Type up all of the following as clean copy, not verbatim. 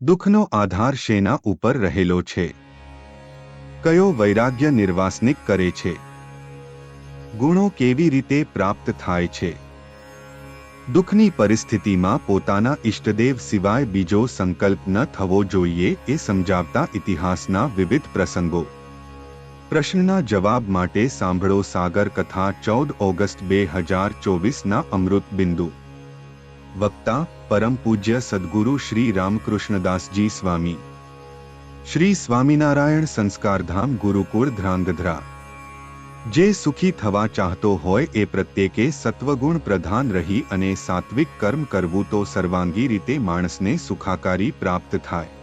દુઃખનો આધાર શેના ઉપર રહેલો છે? કયો વૈરાગ્ય નિર્વાસનિક કરે છે? ગુણો કેવી રીતે પ્રાપ્ત થાય છે? દુઃખની પરિસ્થિતિમાં પોતાના ઇષ્ટદેવ સિવાય બીજો સંકલ્પ ન થવો જોઈએ એ સમજાવતા ઇતિહાસના વિવિધ પ્રસંગો. પ્રશ્નના જવાબ માટે સાંભળો સાગર કથા 14 ઓગસ્ટ 2024ના અમૃત બિંદુ. વક્તા પરમ પૂજ્ય સદ્ગુરુ શ્રી રામકૃષ્ણદાસજી સ્વામી. શ્રી સ્વામિનારાયણ સંસ્કારધામ ગુરુકુળ ધ્રાંગધ્રા. જે સુખી થવા ચાહતો હોય એ પ્રત્યેકે સત્વગુણ પ્રધાન રહી અને સાત્વિક કર્મ કરવું તો સર્વાંગી રીતે માણસને સુખાકારી પ્રાપ્ત થાય.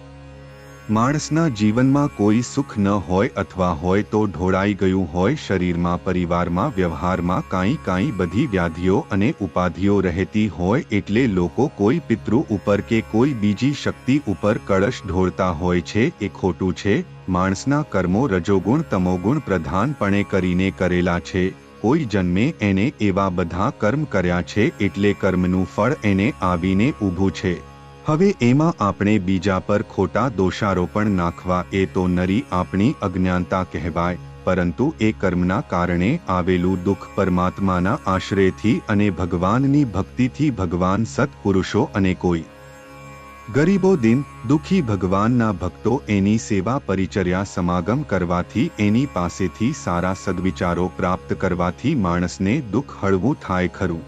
માણસના જીવનમાં કોઈ સુખ ન હોય અથવા હોય તો ઢોળાઈ ગયું હોય શરીરમાં, પરિવારમાં, વ્યવહારમાં કાંઈ બધી વ્યાધિઓ અને ઉપાધિઓ રહેતી હોય એટલે લોકો કોઈ પિતૃ ઉપર કે કોઈ બીજી શક્તિ ઉપર કળશ ઢોળતા હોય છે. એ ખોટું છે. માણસના કર્મો રજોગુણ તમોગુણ પ્રધાનપણે કરીને કરેલા છે. કોઈ જન્મે એને એવા બધા કર્મ કર્યા છે એટલે કર્મનું ફળ એને આવીને ઊભું છે. હવે એમાં આપણે બીજા પર ખોટા દોષારોપણ નાખવા એ તો નરી આપણી અજ્ઞાનતા કહેવાય. પરંતુ એ કર્મના કારણે આવેલું દુઃખ પરમાત્માના આશ્રયથી અને ભગવાનની ભક્તિથી ભગવાન સત્પુરુષો અને કોઈ ગરીબો દિન દુઃખી ભગવાનના ભક્તો એની સેવા પરિચર્યા સમાગમ કરવાથી એની પાસેથી સારા સદવિચારો પ્રાપ્ત કરવાથી માણસને દુઃખ હળવું થાય ખરું.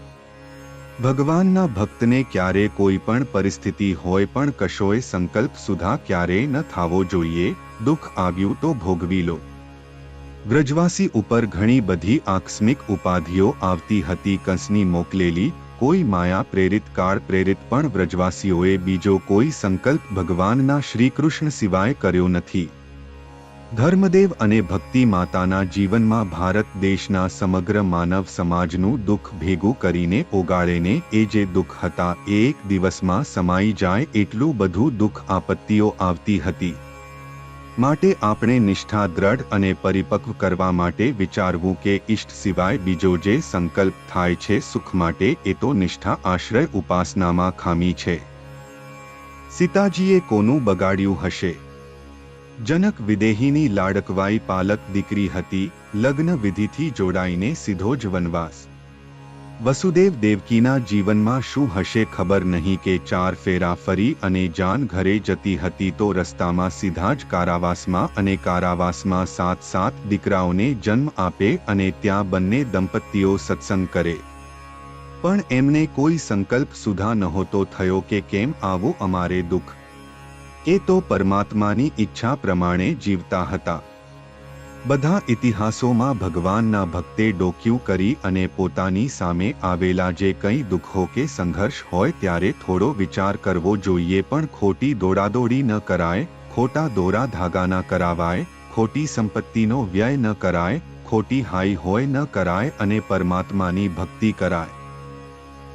ભગવાનના ભક્તને ક્યારે કોઈ પણ પરિસ્થિતિ હોય પણ કશોય સંકલ્પ સુધા ક્યારે ન થાવો જોઈએ. દુઃખ આવ્યું તો ભોગવી લો. વ્રજવાસી ઉપર ઘણી બધી આકસ્મિક ઉપાધિઓ આવતી હતી. કંસની મોકલેલી કોઈ માયા પ્રેરિત કાળ પ્રેરિત પણ વ્રજવાસીઓએ બીજો કોઈ સંકલ્પ ભગવાનના શ્રીકૃષ્ણ સિવાય કર્યો નથી. ધર્મદેવ અને ભક્તિ માતાના જીવનમાં ભારત દેશના સમગ્ર માનવ સમાજનું દુઃખ ભેગું કરીને ઓગાળેને એ જે દુઃખ હતા એ એક દિવસમાં સમાઈ જાય એટલું બધું દુઃખ આપત્તિઓ આવતી હતી. માટે આપણે નિષ્ઠા દ્રઢ અને પરિપક્વ કરવા માટે વિચારવું કે ઇષ્ટ સિવાય બીજો જે સંકલ્પ થાય છે સુખ માટે એ તો નિષ્ઠા આશ્રય ઉપાસનામાં ખામી છે. સીતાજીએ કોનું બગાડ્યું હશે? જનક વિદેહીની લાડકવાઈ પાલક દીકરી હતી. લગ્ન વિધિથી જોડાઈને સીધો જ વનવાસ. વસુદેવ દેવકીના જીવનમાં શું હશે ખબર નહીં કે 4 ફેરા ફરી અને જાન ઘરે જતી હતી તો રસ્તામાં સીધા જ કારાવાસમાં અને કારાવાસમાં 7 દીકરાઓને જન્મ આપે અને ત્યાં બંને દંપતીઓ સત્સંગ કરે. પણ એમને કોઈ સંકલ્પ સુધા નહોતો થયો કે કેમ આવું અમારે દુઃખ. એ તો પરમાત્માની ઈચ્છા પ્રમાણે જીવતા હતા. બધા ઇતિહાસોમાં ભગવાનના ભક્તે ડોક્યું કરી અને પોતાની સામે આવેલા જે કંઈ દુઃખો કે સંઘર્ષ હોય ત્યારે થોડો વિચાર કરવો જોઈએ. પણ ખોટી દોડાદોડી ન કરાય, ખોટા દોરા ધાગા ન કરાવાય, ખોટી સંપત્તિનો વ્યય ન કરાય, ખોટી હાઈ હોય ન કરાય અને પરમાત્માની ભક્તિ કરાય.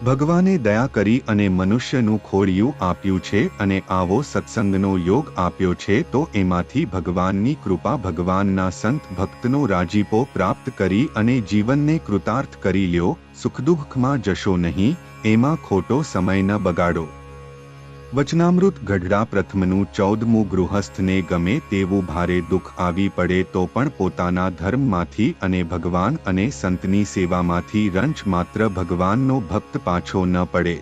ભગવાને દયા કરી અને મનુષ્યનું ખોડિયું આપ્યું છે અને આવો સત્સંગનો યોગ આપ્યો છે તો એમાંથી ભગવાનની કૃપા ભગવાનના સંત ભક્તનો રાજીપો પ્રાપ્ત કરી અને જીવનને કૃતાર્થ કરી લ્યો. સુખદુઃખમાં જશો નહીં, એમાં ખોટો સમય ન બગાડો. વચનામૃત ગઢડા પ્રથમનું 14મું ગૃહસ્થને ગમે તેવું ભારે દુઃખ આવી પડે તો પણ પોતાના ધર્મમાંથી અને ભગવાન અને સંતની સેવામાંથી રંચ માત્ર ભગવાનનો ભક્ત પાછો ન પડે.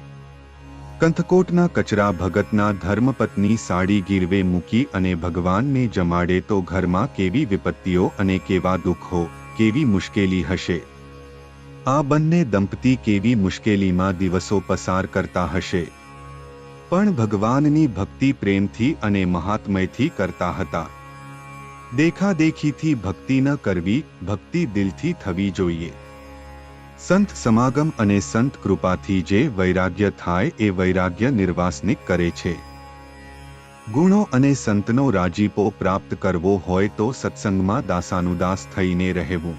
કંથકોટના કચરા ભગતના ધર્મપત્ની સાડી ગીરવે મૂકી અને ભગવાનને જમાડે તો ઘરમાં કેવી વિપત્તિઓ અને કેવા દુઃખો, કેવી મુશ્કેલી હશે. આ બંને દંપતી કેવી મુશ્કેલીમાં દિવસો પસાર કરતા હશે. પણ ભગવાનની ભક્તિ પ્રેમથી અને મહાત્મયથી કરતા હતા. દેખાદેખીથી ભક્તિ ન કરવી, ભક્તિ દિલથી થવી જોઈએ. સંત સમાગમ અને સંત કૃપાથી જે વૈરાગ્ય થાય એ વૈરાગ્ય નિર્વાસનિક કરે છે. ગુણો અને સંતનો રાજીપો પ્રાપ્ત કરવો હોય તો સત્સંગમાં દાસાનુદાસ થઈને રહેવું.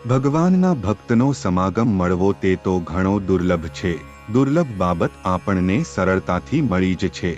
ભગવાનના ભક્તનો સમાગમ મળવો તે તો ઘણો દુર્લભ છે. દુર્લભ બાબત આપણને સરળતાથી મળી જ છે.